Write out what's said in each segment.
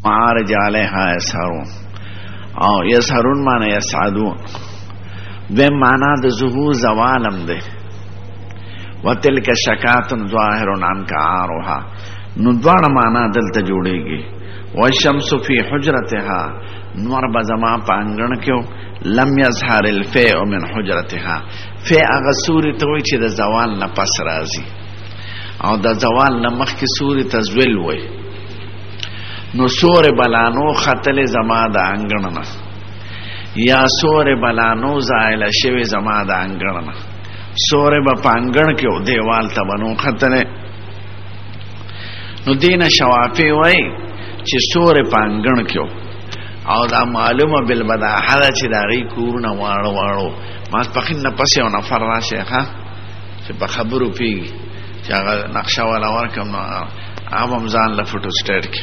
معارج علیها یسحرون او یسحرون معنی یسعدون دویم معنی د ظهور زوالم ده وتلک شکاتن ظاهرون عنک عارها نو دوار معنی دلتا جوڑیگی والشمس فی حجرتها نور بزما پانگن کیو لم یظهر الفیع من حجرتها فیع اغا سوری توی چی دا زوال نا پس رازی او دا زوال نا مخ کی سوری تزویل وی نو سور بلانو خطل زما دا انگننا یا سور بلانو زائل شوی زما دا انگننا سور با پانگن کیو دیوال تا بنو خطل نو دین شوافی وی چی سور پانگن کیو او دا معلومه بالبداحه چی دا غی کورنا وارو وارو ماز پخین نپسی و نفر را شیخا چی پا خبرو پیگی چی آغا نقشه والا ورکم نو آغا مزان لفٹو سٹیٹ کی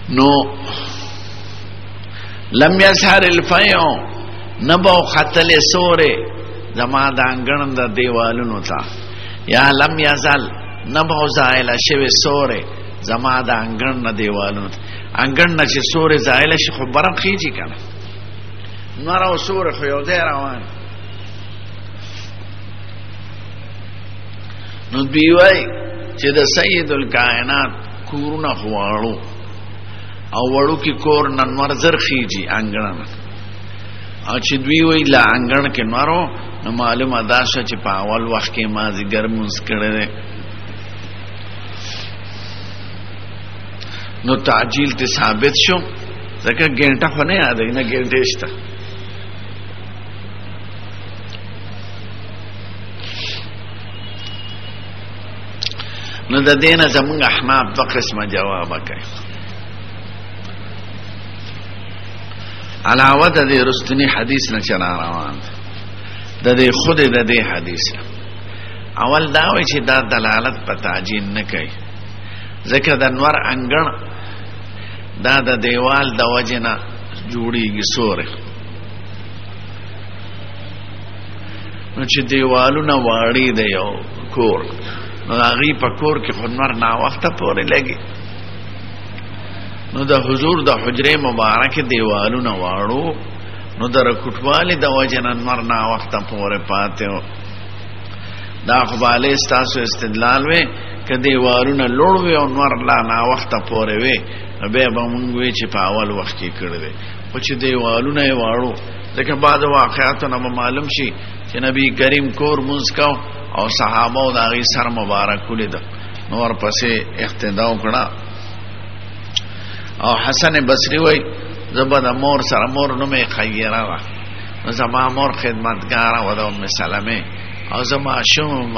نو لم یظهر الفیع نبو خطل سور زما دا انگن دا دیوالونو تا یا لم یزل نبو زائل شوی سور زما دا انگن نا دیوالونو تا انگن نا چه سور زائل شی خب برم خیجی کنا نراو سور خیو دی روان نو بیوائی چه دا سید الکائنات کورنا خوارو او وړو کی کور ننور زر خیجی انگن او چه دوی لا انگن که نورو نو معلوم اداشا چه پا اول وقت که مازی گرمونز کرده نو تعجیل تی ثابت شو زکر گینٹا خو نه یاد اینا گینٹیشتا نو دا دینا زمونگ احناب دو قسم جوابا کئی علاوه دا دی رستنی حدیث نا چنا روان دا دی خود دا دی حدیث اول داوی چی دا دلالت پا تعجیل نکی ذکر دا نور انگن دا دا دیوال دا وجنا جوڑی گی سوره نو چی دیوالو نا واری دا یو کور نو دا غی پا کور کی خود نور نا وقتا پوری لگی نو دا حضور دا حجر مبارک دیوالو نا وارو نو دا رکھٹوالی دا وجنا نور نا وقتا پوری پاتے ہو دا خبالی استاسو استدلال وی که دیوارونه لوړ وي او نور لا نا وخته پورې وي نو بیا به مونږ وی چې په اول وخت کې کړی خو چې دیوالونه یې واړو ځکه بعض واقعاتو نه معلوم شي چې نبی کریم کور مونځ کو او صحابه او د هغې سر مبارک ولید نو ورپسې اقتدا وکړه او حسن بصري وی زه به د مور سره مور نوم یې خیره وه نو زما مور خدمتګاره وه د ام سلمې او زه ماشوم وم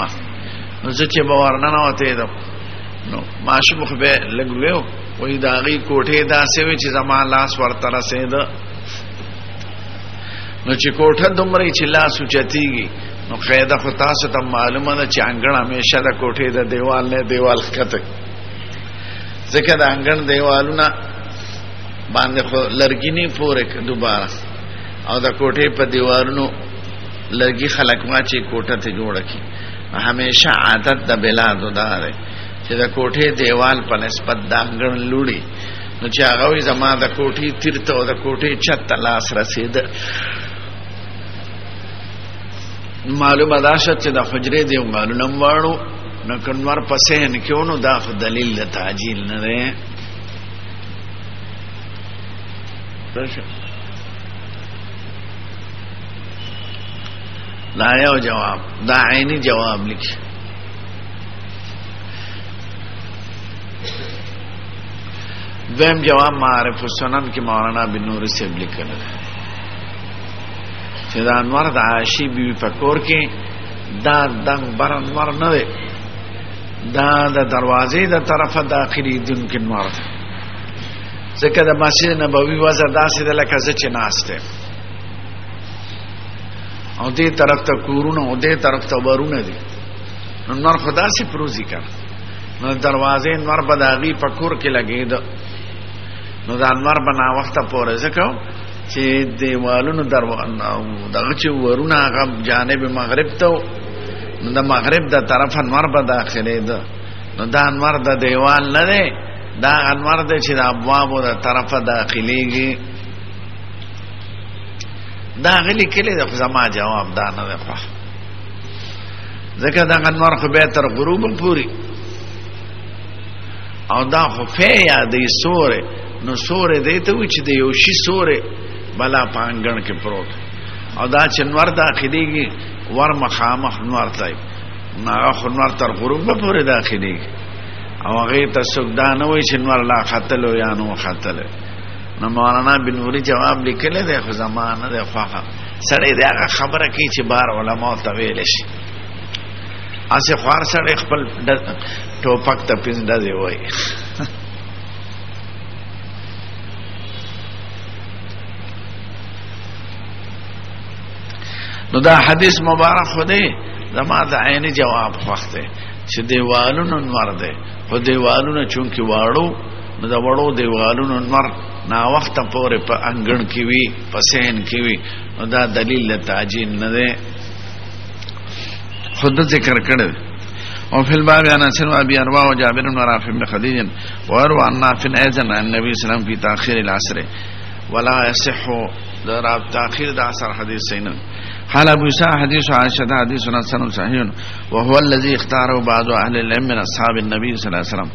نو زه چې به ورننوتی دم نو ماشوم خو به لږ ویو وایي د هغې کوټې داسې وې چې زما لاس ورته رسېده نو چې کوټه دومره چې لاس اوچتېږي نو قاعده خو تاسو ته معلومه ده چې انګړ همیشه د کوټې د دیوال نه دیوال ښکته ځکه د انګړ دیوالونه باندې خو لرګینې پورې دوباره او د کوټې په دیوالونو لرګي خلک واچي کوټه ته جوړه کړي همیشه عادت د بلادو دا دی چې د کوټې دیوال په نسبت د انګړ لوړي نو چې هغه وي زما د کوټې تیر ته او د کوټې چت ته لاس رسېده معلومه دا شوه چې د حجرې دیوالونه هم واړو نو که نور په صحن کې و نو دا خو دلیل د تعجیل نه دی دا یو جواب دا عینی جواب لکی دویم جواب معارف السنن کی مولانا بن نور صاحب لیکل چې دا انور د عائشې بیوی پکور کې دا دنګ بر انور نه دی دا د دروازې د طرفه داخلي دن کې انور دی ځکه د مسجد نبوي وضع داسې ده لکه زه چې ناست یم او دې طرف ته کورونه او دې طرف ته ورونه دي نو نور خدا سي پروزي کړ نو دروازې نور بداغي پکور کې لګید نو دا نور بنا وخت پورې ځکه چې دیوالونو دغه چې ورونه هغه جانب مغرب ته نو د مغرب د طرف نور به داخلي ده نو دا انور د دیوال نه دی، دا انور دی چې د ابوابو د طرفه داخليږي. دا غلی کلی د زما جواب دا نه دی خو ځکه دا انور خو به تر غروب پوری او دا خو فیا دی سوره نو سوره دی ته و چې د یو شی سوره بلا پانګن کې پروت او دا چې انور داخليږي ور مخامخ انور تای ناغه خنور تر غروب پورې داخليږي او هغه ته سګدان وای چې نور لا خطلو یا نو خطل. نو مولانا بن نوري جواب لیکل دی خو زمانه د خواخه سړی دا خبره کوي چې بار علماء ته ویل شي اسه خوار سړی خپل ټوپک ته پینځه دی وای. نو دا حدیث مبارک خو دی زما د عین جواب خوخته چې دیوالونو نور دی خو دیوالونو چونکی واړو نو دا وړو دیوالونو نور نا وخت پورې په انګړ کې وی په سین کې وی نو دا دلیل تعجیل نه دی خود ذکر کړل. او فی الباب عن انس ابي اروا وجابر بن رافع بن خديج وروى عن نافع ايضا عن النبي صلى الله عليه وسلم في تاخير العصر ولا يصح ذرا تاخير العصر حديثين. قال ابو عيسى حديث عائشه حديث حسن صحيح وهو الذي اختاره بعض اهل العلم من اصحاب النبي صلى الله عليه وسلم.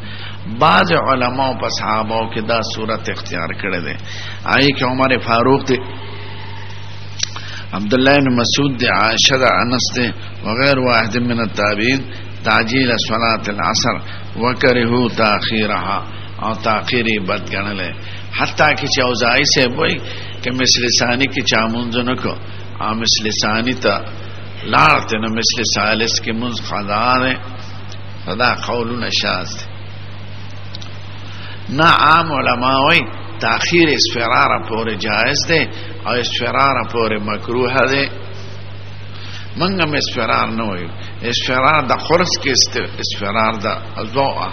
بعض علماء په صحابه کې دا صورت اختیار کړی دی. آی کې عمر فاروق دی، عبد الله بن مسعود دی، عائشه د انس دی وغير واحد من التابعين تعجيل صلاه العصر وكرهوا تاخيرها او تاخيري بد ګڼل. حتی کې چې اوزاعي سے وای چې مثل ثاني کې چامونځ نه کو ا مثل ثاني ته لاړته نو مثل ثالث کې منځ خدای فدا قولنا شاذ. نا عام علماء وی تاخیر اسفرار پورے جائز دے او اسفرار پورے مکروح دے. منگم اسفرار نوی اسفرار دا خرس کی اسفرار دا ازوعا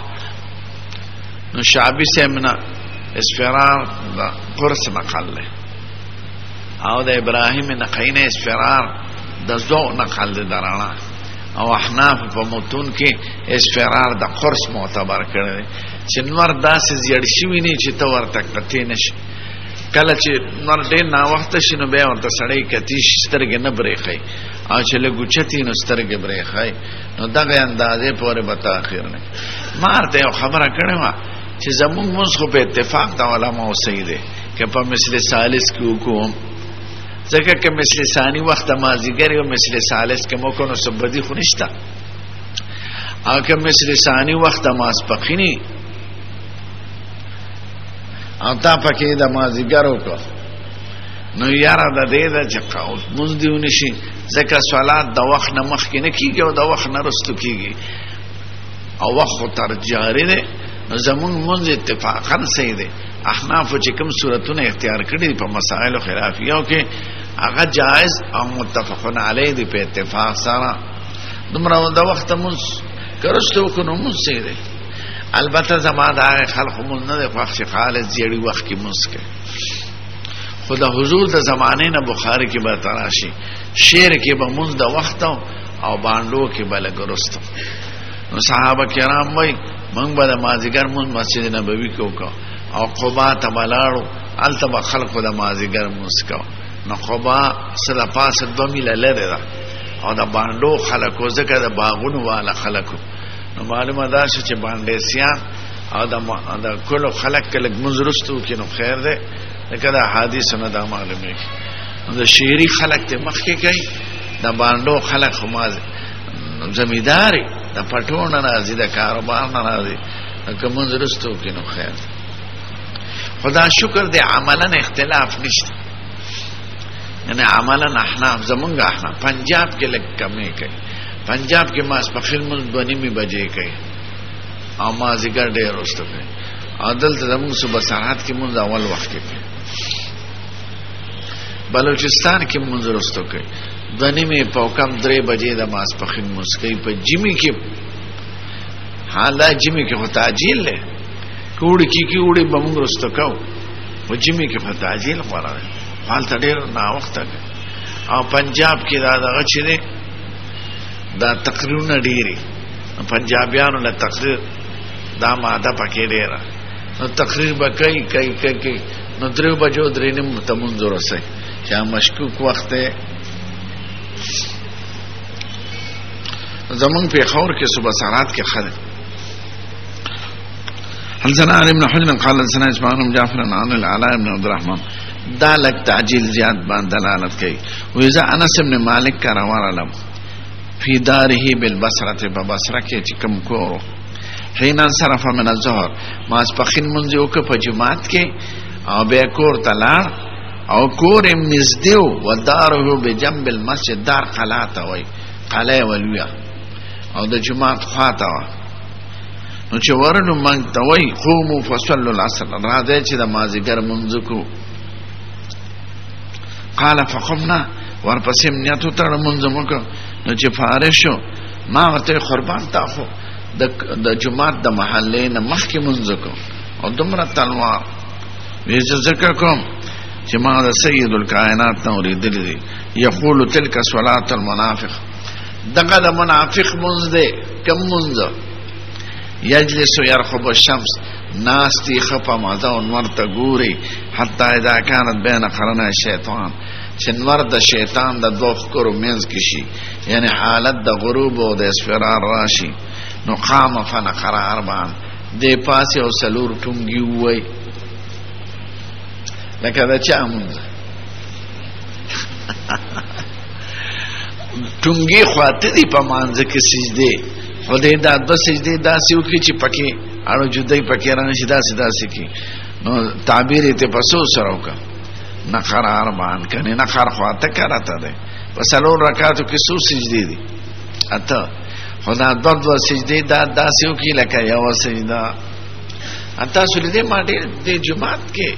نو شعبی سے منا اسفرار دا خرس نقل لے او دا ابراہیم نقین اسفرار دا زوع نقل دے درانا او احناف په متون کې اسفرار د قرص معتبر کړي چې نور داسې زیړ شوی نه چې تو ورته کته نشي. کله چې نور ډېر نا وخت شنو به ورته سړی کتی سترګې نه برېخي او چې له ګوچتی نو سترګې برېخي نو دغه اندازې پورې به تاخير نه. مارته یو خبره کړې ما چې زموږ موږ په اتفاق د علماء صحیح دي چې په مثل ثالث کې حکم ځکه که مثل ثانی وخت مازیګر او مثل ثالث کې مو کو نو سبدي خو نشته او که مثل ثانی وخت ماسپخینی او تا پکې د مازیګر وکړه نو یاره د دې د چقاو مونږ دیونه شي ځکه صلات د وخت نه مخکې نه کیږي او د وخت نه وروسته کیږي او وخت تر جاری ده. زمون مونږ اتفاقا صحیح ده. احناف چې کوم صورتونه اختیار کړي په مسائل خلافیو کې هغه جائز او متفقون علیه دي په اتفاق سره. دومره د وخت مونږ کرستو کو نو مونږ صحیح ده. البته زماده خلق مونږ نه د وخت خالص جوړي وخت کې مونږ کې خدا حضور د زمانه نه بخاری کې به تراشي شعر کې به مونږ د وخت او باندو کې بل ګرستو. نو صحابه کرام وای مونږ به د مازیګر مونږ مسجد نبوي کې وکړو او قباء ته بلاړو الته به خلکو د مازیګر مسکو نو قباء سره پاسه 2 میله لري دا او د باندو خلکو ځکه د باغونو والا خلکو نو معلومه ده چې باندې سیان او د کلو خلک کله منځرستو کې نو خیر ده لکه دا حدیث نه دا معلومه ده. شهري خلک ته مخکې کوي د باندو خلک خماز زمیداری د پټون راځي د کاروبار نه راځي که منځرستو کې نو خیر. خدا شکر دې عملا اختلاف نشته یعنی عملا احناف زمونږ احناف پنجاب کې لږ کمې کوي. پنجاب کې ماسپخیل مونږ 2:30 بجې کوي او مازیګر ډېر وروسته کوي او دلته زمونږ صبح ساعت کې مونږ اول وخت کې کوي. بلوچستان کې مونږ وروسته کوي 2:30 په کم 3 بجې د ماسپخیل مونږ کوي. په جمی کې حالا جمی کې خو تعجیل له کوړي کې وړي به مونږ وروسته کوو په جمی کې په تعجیل غواړي حالت ډېر نا وخت او پنجاب کې دا دغه چې دا تقریرونه ډېری پنجابیانو له تقریر دا ماده پکې ډیره نو تقریر به کوي نو 3 بجو 3:30 ته منځ ورسي چې مشکوک وخت زمون په خور کې صبح ساعات کې خل حدثنا علي بن حجر قال حدثنا اسماعيل بن جعفر عن العلاء بن عبد الرحمن دا لک تعجیل زیاد باندې دلالت کوي وإذا انس بن مالک کا رواه علم فی داره بالبصره ببصره کې چې کوم کورو حين انصرف من الظهر ما اسپخین منځو کې په جماعت کې او به کور تلار او کور نزدیو وداره بجنب المسجد دار قلاته وای قلعه ولویا او د جماعت خواته نو چې ورنو مونږ ته وای قوموا فصلوا العصر راځي چې د مازیګر منځ کو قال فقمنا ورپسې نیتو تر منځ مکو نو چې فارغ شو ما ورته قربان تاخو د جماعت د محلې نه مخکې منځ کو او دومره تلوار ویزه ذکر کوم چې ما د سید الکائنات نو ریدلی یقول تلک صلاه المنافق دغه د منافق منځ دی کم منځ یجلس يرخب الشمس ناستی خفا مازه انور تا گوری حتی اذا كانت بین قرن الشیطان چنور د شیطان د دوخ کرو منز کشی یعنی حالت د غروب و د اسفرار راشی نو قام فنقر اربعان دی پاسی او سلور ٹونگی ہوئی لکه دا چا منز ٹونگی خواته دی پا مانزه که سجده خدای دا دو سجده داسیو کی چی پکی اړو جدای پکی رانشي داسې کی نو تعبیر ته پسو سره وکا نقرار مان کنه نقر خواته کرته ده وسلو رکعاتو کې سو سجدي دي اته خدا دو سجدي دا داسیو کی لکه یو سجدا اته سولې ما دې جمعات کې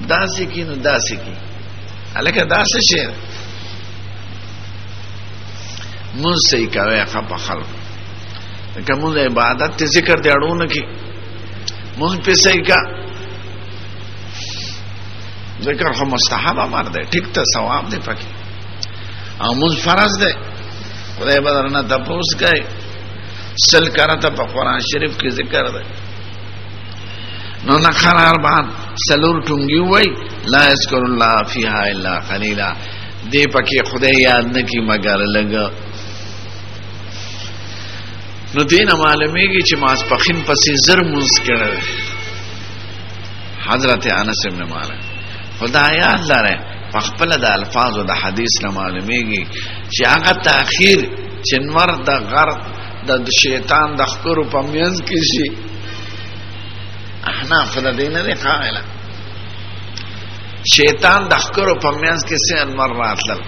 داسې کی نو داسې کی الکه داسې شي مون سې کوي خپ خلق که مون عبادت ته ذکر دی اړونه کی مون په صحیح کا ذکر خو مستحب امر دی ټیک ته ثواب دی پکې او مون فرض دی خدای بدرنه تاسو کوي سل کرته په قران شریف کې ذکر دی نو نه قرار بعد سلور ټونګي وای لا اذكر الله فيها الا قليلا دې پکې خدای یاد نه کی مگر لګ نو دین معلومیږي چې ماسپخین پسې زر منځ کړه حضرت انس بن مالک خدایا لره خپل د الفاظ او د حدیث نه معلومیږي چې هغه تاخير چنور د غر د شیطان د خکرو په میز کې شي احنا فدین نه قائل شیطان د خکرو په میز کې سه انور راتل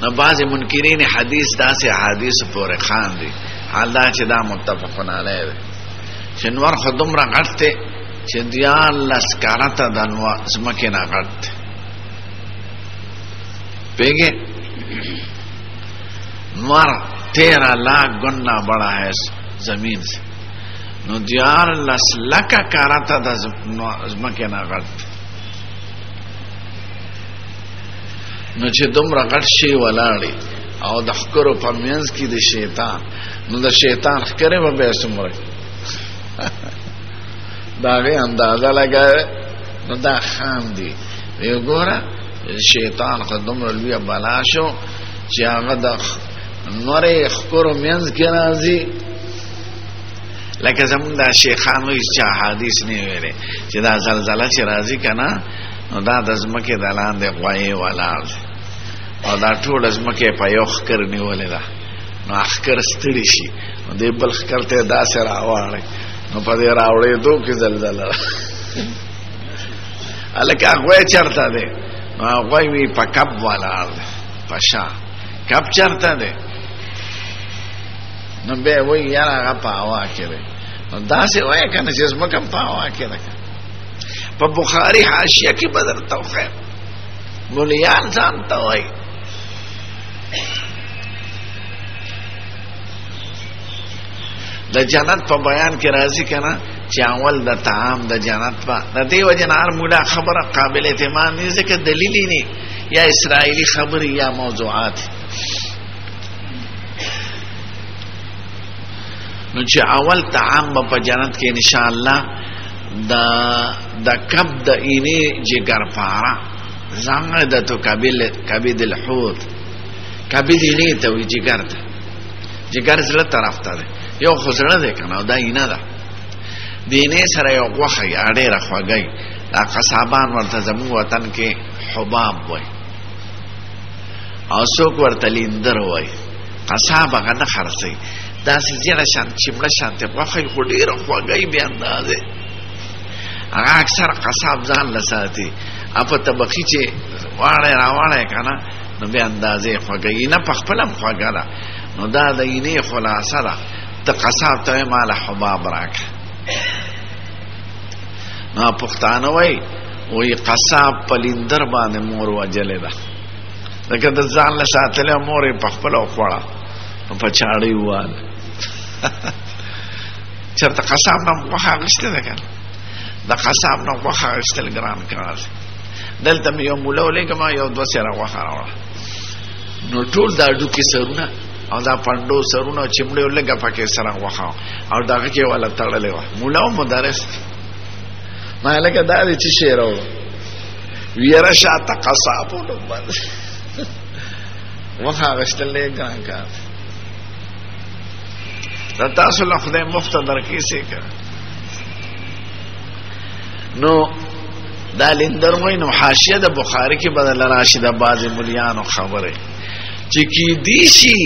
نو بعض منکرین حدیث داسې حدیث پورې خان دي حالا چې دا متفقون علیه ده چې نور خودم را غټته چې دیال لسکارته د نو زمکه نه غټ پیګه نور 13 लाख गुना बड़ा है जमीन से نو دیار لس لکه کارته د زمکه نه غټ نو چې دومره غټ شي ولاړی او د خکرو په منځ کې د شیطان نو د شیطان خکره به به سمره دا غي اندازه لګا نو دا خام دی یو ګوره شیطان خو دومره لوی بلا شو چې هغه د نورې خکرو منځ کې راځي لکه زمون دا شیخان وی چې حدیث نه ویلي چې دا زلزلہ چې راځي کنه نو دا د زمکه د لاندې غوایي ولاړ او دا ټول زمکه په یو خکر نیولې ده نو خکر ستړي شي نو دې بل خکر ته دا سره راوړي نو په دې راوړې دوه کې زلزلہ الکه غوای چرته ده نو غوای وی په کب ولاړ پشا کب چرته ده نو به وی یاره هغه په هوا کې ده نو دا څه وای کنه چې زمکه په هوا کې ده په بخاری حاشیه کې بدر توخه مولیان ځان ته وای د جنت په بیان کې راځي کنه چې اول د طعام د جنت په د دې وجنار مولا خبره قابل اعتماد نه ځکه دلیل نه یا اسرائیلی خبر یا موضوعات نو چې اول طعام په جنت کې ان شاء الله د کبد اینه جگر پارا زنگدتو کبد الحوت کبد اینه ته وی جگر ته جگر زړه طرف ته ده یو خزړه ده کنه دا اینه ده دینه سره یو غوخه اړه راخوږی دا قصابان ورته زمو وطن کې حباب وای او څوک ورته لیندر وای قصاب غنه خرڅي دا سجره شان چمړه شانته غوخه خډیر خوږی بیا اندازه هغه اکثر قصاب ځان لساتي اپا طبقی چه واړی راواړی کنه نو بیا اندازې خوږه اینه په خپل هم خوږه ده نو دا د اینې خلاصه ده ته قصاب ته مال حباب راکړه نو پښتانه وایي قصاب په لیندر باندې مور وجلې ده لکه د ځان له ساتلې مور یې په خپله وخوړه نو په چاړې وواله چېرته قصاب نه غوښه اخیستې ده که نه د قصاب نه غوښه اخیستل ګران کار دی دلته مې یو موله ولېږم یو دوه سېره غوښه راوړه نو ټول دا ډوکې سرونه او دا پنډو سرونه او چمړې لږه پکې سره غوښه او دغه کې والا تړلې وه موله او مدرس ما لکه دا دی چې شی راوړه ویره شاته قصابو نو باندې غوښه اخیستل ډېر ګران کار دی دا تاسو له خدای مفته درکې سې که نو دا لیندر وای نو حاشیه د بخاری کې بدل راشي د بعض مليانو خبره چې کی دی شي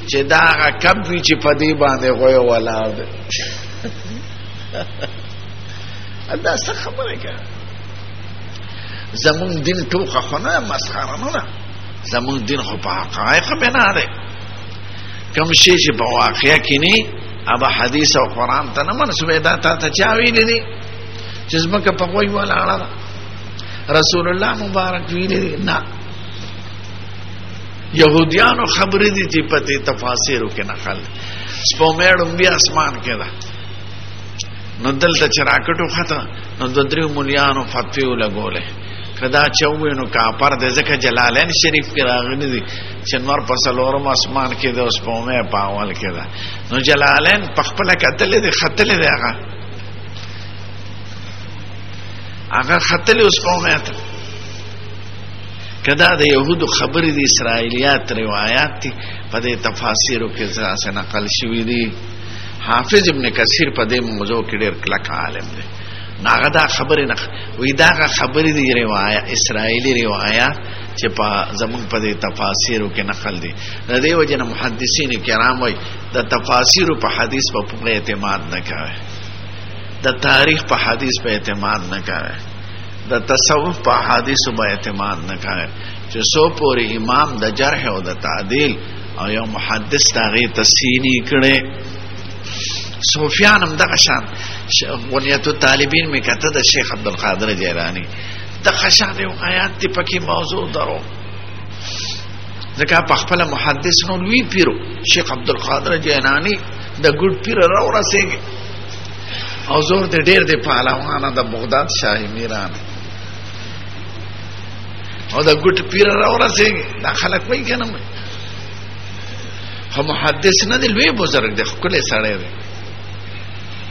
چې دا کب وی چې پدی باندې غوي ولاړ ده دا څه خبره کوي زمون دین ټوخه خونه مسخره نه زمون دین خو په حقایق بنا ده کوم شی چې په واقعیا کې نه ابا حدیث او قران ته نه منسوبه ده ته چا ویلي دي چې زمکه په وای ولاړه رسول الله مبارک ویلي نه يهوديانو خبرې دي چې پته تفاسیرو کې نقل سپومېړم بیا اسمان کې ده نو دلته چې راکټو خطا نو د درو مليانو فتوی لګولې کدا چوینو کا پر د ځکه جلالین شریف کې راغلي دي چې نور په سلورم اسمان کې د سپومې پاول کې ده نو جلالین په خپل کتل دي خطل دي هغه خطل اوس قومات کدا د يهودو خبرې د اسرائیلیات روایت دي په دې تفاسیرو کې ځکه نقل شوی دي حافظ ابن کثیر په دې موضوع کې ډېر کلک عالم دی ناغه دا خبرې نه وې دا خبرې دي روایت اسرائیلی روایت چې په زمون په دې تفاسیرو کې نقل دي د دې وجه نه محدثین کرام وایي د تفاسیرو په حدیث په پوره اعتماد نه کوي د تاریخ په حدیث په اعتماد نه کوي د تصوف په حدیث په اعتماد نه کوي چې سو پوری امام د جرح او د تعدیل او یو محدث تاغي تصحیح کړي سفیان هم دغه شان غنیت الطالبین می کته د شیخ عبدالقادر جیلانی د خشان یو آیات تی پکې موضوع درو ځکه په خپل محدث نو لوی پیرو شیخ عبدالقادر جیلانی د ګډ پیر راو رسېږي او زور د ډېر د پهلوانه د بغداد شاهي میران او د ګډ پیر راو رسېږي دا خلک وایي کنه خو محدث نه دی لوی بزرګ دی ښکلی سړی دی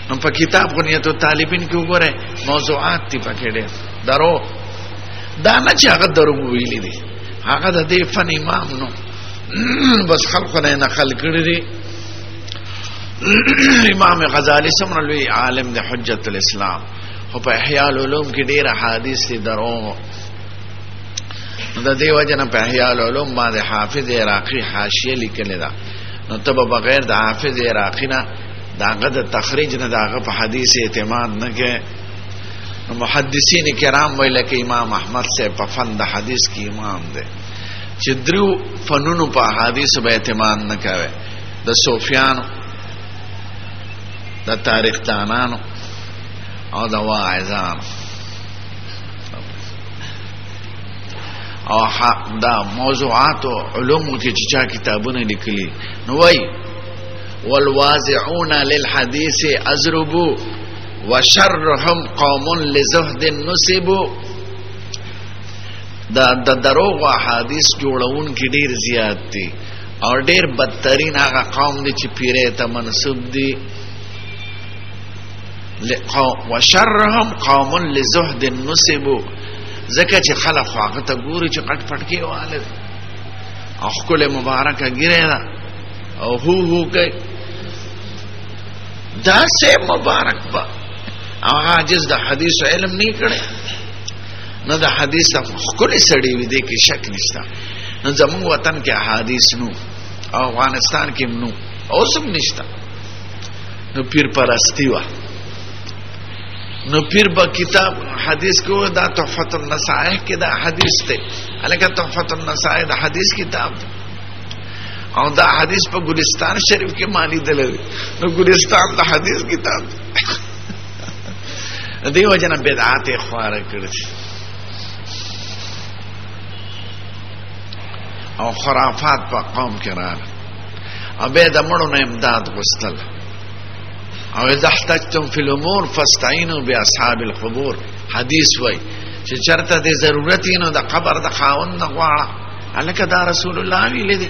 نو په کتاب غنیت الطالبین کې وګوره موضوعات دي پکې ډېر درو دا نه چې هغه درو ویلي دي هغه د دې فن امام نو بس خلکو نه نقل کړی دي امام غزالی څومره لوی عالم دی حجت الاسلام خو په احیاء العلوم کې ډېر احادیث دي درو د دې وجه نه په احیاء العلوم باندې حافظ عراقی حاشیه لیکلې ده نو ته به بغیر د حافظ عراقی نه داغه د تخریج نه داغه په حدیث اعتماد نه کې نو محدثین کرام ویل کې امام احمد سے په فن د حدیث کې امام دی چې درو فنونو په حدیث به اعتماد نه کوي د صوفیانو د تاریخ دانانو او د واعظانو او دا موضوعات او علوم کې چې چا کتابونه لیکلي نو وای والواضعون للحديث ازربوا وشرهم قوم لزهد نسبوا دا دروغ احادیث جوړون کې ډیر زیات دي او ډیر بدترین هغه قوم دي چې پیره ته منسوب دي. وشرهم قوم لزهد نسبوا، ځکه چې خلق هغه ته ګوري چې قټ پټکی واله او خپل مبارکه ګیره ده او هو کوي دا سه مبارک با هغه عاجز د حدیث علم نه کړي نو د حدیث خپل سړی وي دي کې شک نشته. نو زموږ وطن کې احادیث نو او افغانستان کې نو اوسم نشته. نو پیر پرستی وا، نو پیر با کتاب حدیث کو دا تحفۃ النصائح کې دا حدیث ته الکه تحفۃ النصائح دا حدیث کتاب ده او دا حدیث په ګلستان شریف کې معنی دلوي. نو ګلستان دا حدیث کتاب دیو جن بدعات خوار کړی او خرافات په قوم کې راغله او به د مړو نه امداد غوښتل او اذا احتجتم في الامور فاستعينوا باصحاب القبور. حدیث وای چې چرته د ضرورت نو د قبر د خاوند غواړه الکه دا رسول الله ویل دي.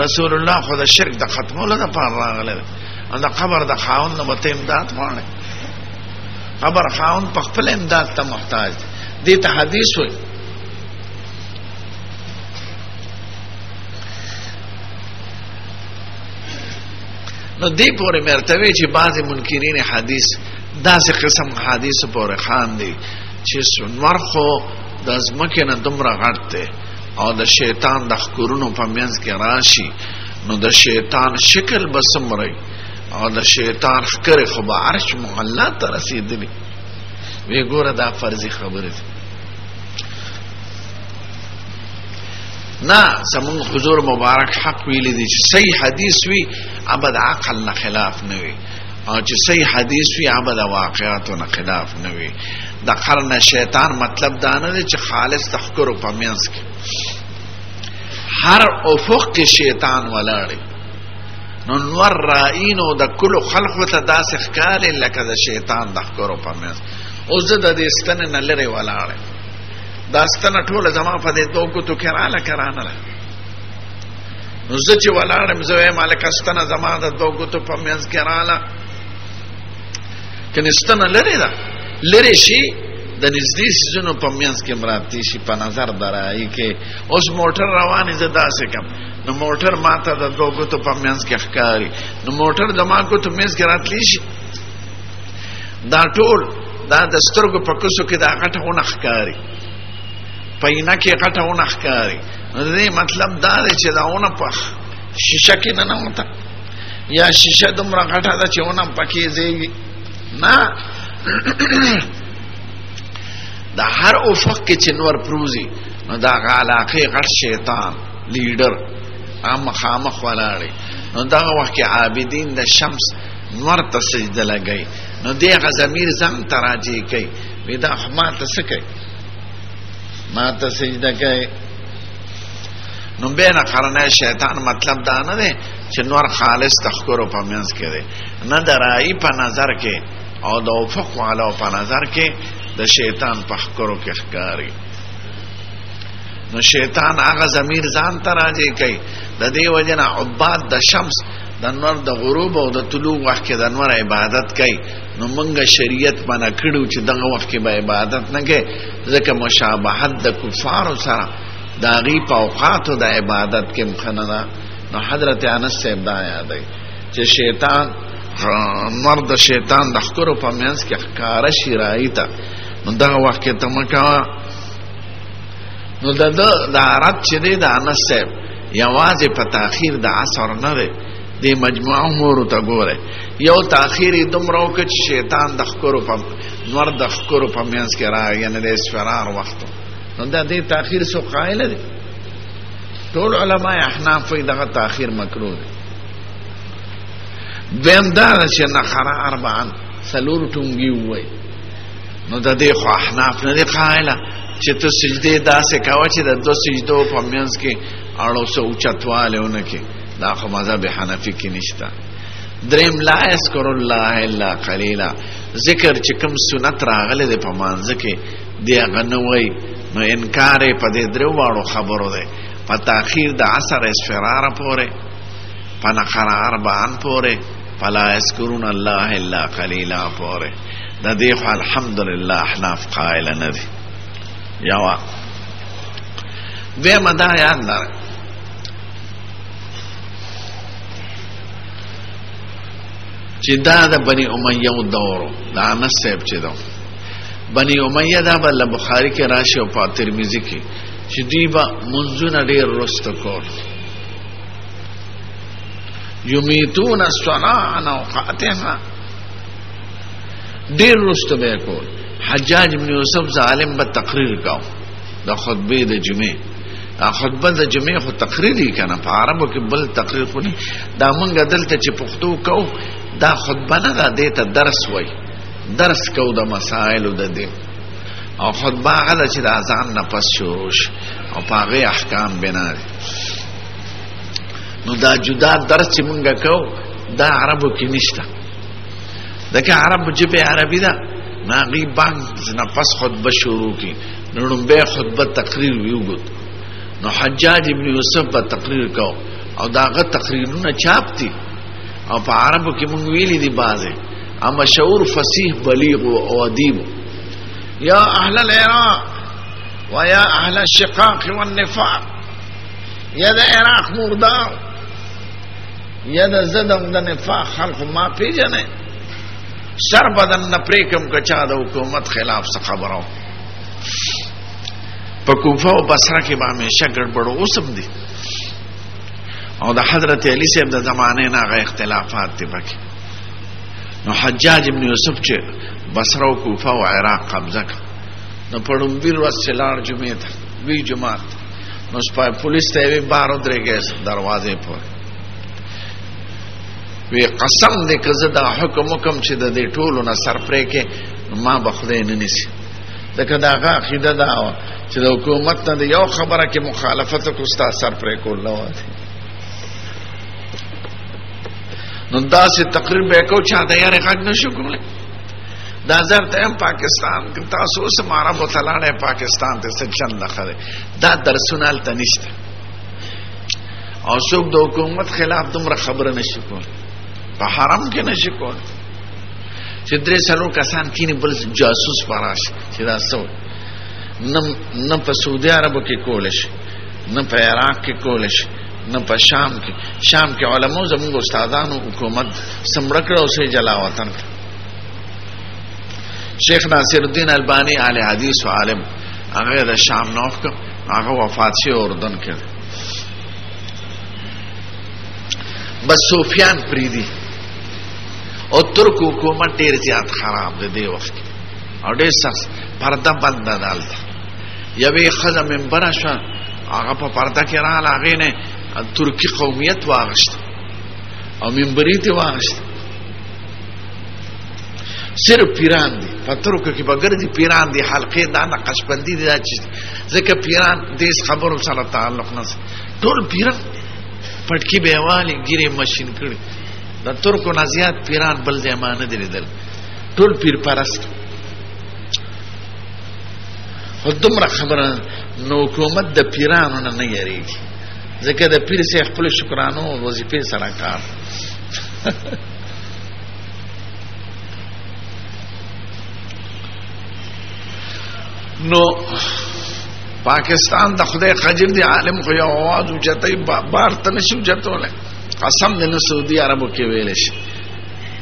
رسول الله خو د شرک د ختمولو لپاره راغله او د قبر د خاوند نو ته امداد غواړي. قبر خاوند په خپل امداد ته محتاج دي ته حدیث وای. نو دی پورې مرتبه چې بعضی منکرین حدیث داسې قسم حدیث پورې خان دي چې سنور خو د ځمکې نه دومره غټ دی او د شیطان د ښکرونو په منځ کې راشي نو د شیطان شکل به څومره او د شیطان ښکرې خو به عرش معلا ته رسېدلي وی. ګوره دا فرضي خبره ده نه. زمون حضور مبارک حق ویلی دی چې صحیح حدیث وی ابد عقل نه خلاف نه وي او چې صحیح حدیث وی ابد واقعاتو نه خلاف نه وي. د قرن شیطان مطلب دا نه دی چې خالص تخکر په منځ کې هر افق کې شیطان ولاړی نو نور رائینو د کل خلق ته داسې ښکار لکه د شیطان د خکر په منځ. اوس د دې ستنه نه لري ولاړی داستانه ټول زما په دې دوکو تو کراله کرانه نو زه چې ولاړم زه مالک استنه زما د دوکو تو په منځ کراله کنه ستنه لري دا لري شي د نږدې سيزونو په منځ کې مراتي شي په نظر درای کې. اوس موټر روانې زدا سه کم نو موټر ماته د دوکو تو په منځ کې ښکاری نو موټر زما کو ته منځ کې راتلی شي دا ټول دا د سترګو په کوڅو کې دا غټونه ښکاری پاینه کې غټونه ښکاری. نو دې مطلب دا دی چې داونه په شیشه کې نه وته یا شیشه دومره غټه ده چې ونه پکې زیږي نه. د هر افق کې چې نور پروزي نو دا علاقه غټ شیطان لیډر عام خامخ ولاړی نو دا وخت کې عابدین د شمس نور ته سجده لګي نو دغه ضمیر ځان تراجی کوي وی دا ما ته څه کوي ما ته سجده کوي. نو بین قرنه شیطان مطلب دا نه دی چې نور خالص تخکرو په منځ کې دی نه درای په نظر کې او د افق والا په نظر کې د شیطان په خکرو کې ښکاری. نو شیطان هغه ضمیر ځان ته راځي کوي د دې وجنه عباد د شمس د نور د غروب او د طلوع وخت کې د نور عبادت کوي. نو مونږه شریعت باندې کړو چې دغه وخت کې به عبادت نه کوي ځکه مشابهت د کفار سره د غي په اوقاتو د عبادت کې مخننه. نو حضرت انس صاحب دا یاد دی چې شیطان مرد شیطان د خکرو په منځ کې ښکارا شي راایته نو دغه وخت کې ته مکا. نو د عرب چې دی د انس صاحب یوازې په تاخير د عصر نه دی د مجموع امور ته ګوره یو تاخير دومره وکړي چې شیطان د خکرو په نور د خکرو په منځ کې راغی یعنی د اسفرار وخت نو دا دې تاخير سو قائل دي. ټول علما احناف دغه تاخير مکروه دي. دیم دا چې نخرا اربعا سلور ټونګي وای نو د دې خو احناف نه دي قائله چې ته سجده داسې کاوه چې د دو سجدو په منځ کې اړو سو اوچتوالهونه کې دا خو مذهب حنفي کې نشته. دریم لا اذكر الله الا قليلا ذکر چې کوم سنت راغله د پمانځ کې دی غنوي نو انکار په دې درو واړو خبرو ده په تاخیر د عصر اسفرار پورې، په نقر اربعان پورې، فلا یذکرون الله الا قلیلا پورې. د دې خو الحمدلله احناف قائل نه دي. یوا دویمه دا یاد لرئ چې دا د بني امیه دورو د انس صاحب چې دو بني امیه دا بل بخاری کې راشي او په ترمذی کې چې دوی به منځونه ډېر رسته کول، یمیتون الصلاة عن اوقاتها، ډېر رسته به کول. حجاج بن یوسف ظالم به تقریر کاو د خطبه د جمعې. دا خطبه د جمعې خو تقریری کنه، په عربو کې بل تقریر خو نه. دا مونږ دلته چې پښتو کو دا خطبه نه ده، دې ته درس وای، درس کو د مسائل د دې. او خطبه هغه چې د اذان نه پس شروع شي او په هغه احکام بنا دي. نو دا جدا درس چې مونږ کو دا عربو کې نشته. دغه عربو جبه عربي ده، ناغي باندې نه پس خطبه شروع کی، نو به خطبه تقریر ویوګد. نو حجاج ابن یوسف په تقریر کو او داغه تقریرونه چاپ دي او په عربو کې مونږ ویلي دي بازه. اما مشهور فصیح بلیغ او ادیب، یا اهل العراق ویا اهل الشقاق والنفاق، یا د عراق مردار یا د زدم د نفاق خلق ما پیژنه، سر بدن نپریکم کچا د حکومت خلاف څه خبرو. په کوفه او بصره کې به همیشه ګډوډ اوسم دي او د حضرت علی صاحب د زمانه نه غي اختلافات دي پکې. نو حجاج ابن یوسف چې بصره او کوفه او عراق قبضه کړ، نو پړم ویل وسلار جمعه ته وی جمعه، نو سپای پولیس ته وی بارو درګه دروازې پورې وی قسم دې کزه دا حکم چې د دې ټولو نه سر پرې کې ما به خدای نه نسی. دغه داغه عقیده دا چې د حکومت نه یو خبره کې مخالفت کو ستا سر پرې کول نه وایي. نو دا سه تقریر به کو چا د یاره غږ نشو کولای. دا زر ته پاکستان کې تاسو اوس مارا بوتلاړه پاکستان ته څه چل لخره دا درسونه تل نشته او څوک د حکومت خلاف دومره خبره نشي کول، په حرم کې نشي کول چې درې څلور کسان کینی بل جاسوس پراش چې دا څو نه په سعودي عربو کې کول شي، نه په عراق کې کول شي، نه په شام کې علماء زموږ استادانو حکومت سمړ کړ او سه جلا وطن. شیخ ناصر الدین البانی اهل حدیث او عالم هغه د شام نوخ هغه وفات شي اردن کې. بس سفیان پریدي او ترک حکومت ډیر زیات خراب دی وخت او ډیر سخت پرده بند دالته. یوې خزه منبر شو هغه په پرده کې رااله، هغه نه ترکی قومیت واغشت او منبری ته واغشت. صرف پیران دي په ترکو کې بغردي پیران دي، حلقې دا نقشبندي دي، ځکه پیران دې خبرو سره تعلق نه، ټول پیران پټکی بیوالی ګیره ماشین کړي. د ترکو نه زیات پیران بل ځمانه دي لیدل، ټول پیر پرست. خو دومره خبره نو حکومت د پیرانو نه نه یریږي، ځکه د پیر سي خپل شکرانو او وظیفې سره کار. نو پاکستان د خدای خجر دی عالم خو یو आवाज اوچتای بار ته نشو جتوله. قسم دې نه سعودي عربو کې ویل شي،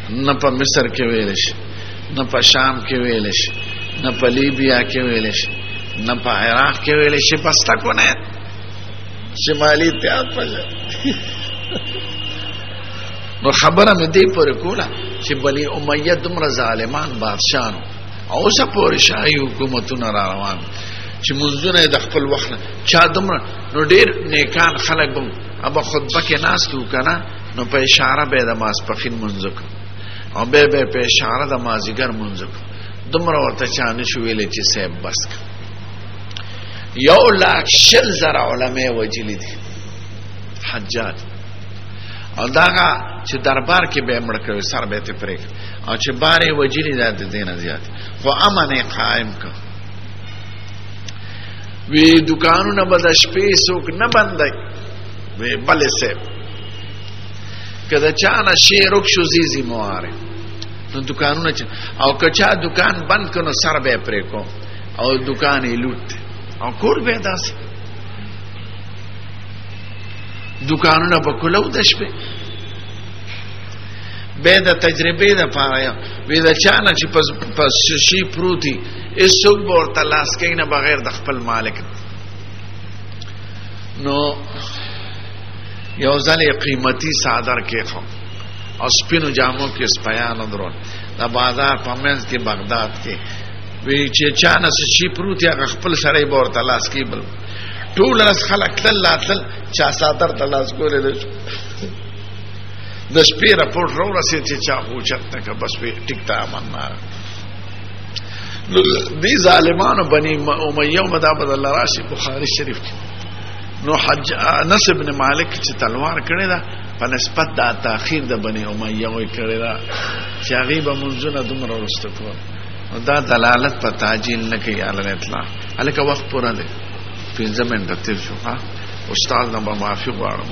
نه په مصر کې ویل شي، نه په شام کې ویل شي، نه په لیبیا کې ویل شي، نه په عراق کې ویل شي، بس تکو نه شمالي اتحاد پځه. نو خبره مې دې پر کوله چې بني امیه دومره ظالمان بادشاہانو او اوسه پورې شاهي حکومتونه را روان چې منځونه د خپل وخت چا دومره نو ډېر نیکان خلک به ابا خطبه کې ناستو کنه، نو په اشاره به د ماسپخین منځ کو او به په اشاره د مازیګر منځ کو، دومره ورته چا نشو ویلې چې صاحب بس. 1,00,000 علماء وجلی دي حجاج، او داغه چې دربار کې به مړ کړو سر به ته پرې او چې بارې وجلی ده د دینه زیات، خو امن قائم کړ. وی دکانونه به د شپې څوک نه بندوي وی بلې صاحب که د چا نه شی رک شو زی ذموار نو دکانونه او که چا دکان بند کړو سر به پرې کو او دکان یې لوټ او کور به داسې دکانونه به کولو د شپې به د تجربې د پاره وی د چا نه چې پس شي پروتي ایسوک به ورته لاس کوي نه بغیر د خپل مالک نو یو ځل قیمتي صادر کې خو او سپینو جامو کې سپیان درون د بازار په منځ کې بغداد کې وی چې چا نه شي پروتي هغه خپل سړی به ورته لاس کوي بل ټول رس خلک تل چا صادر ته لاس کولې د شپې راپورټ رو رسید چې چا هوچت نه که بس ټیکتا امنا دی ظالمانو بنی امیه مدابد الله راشي بخاری شریف نو حج انس ابن مالک چې تلوار کړی دا په نسبت د تاخير د بنی امیه وی کړی دا چې هغه به منځونه دومره ورسته کول دا دلالت په تعجیل نه کوي علل اطلاق الکه وخت پوره دی 15 منټه تیر شو ها استاد نه به معافي غواړم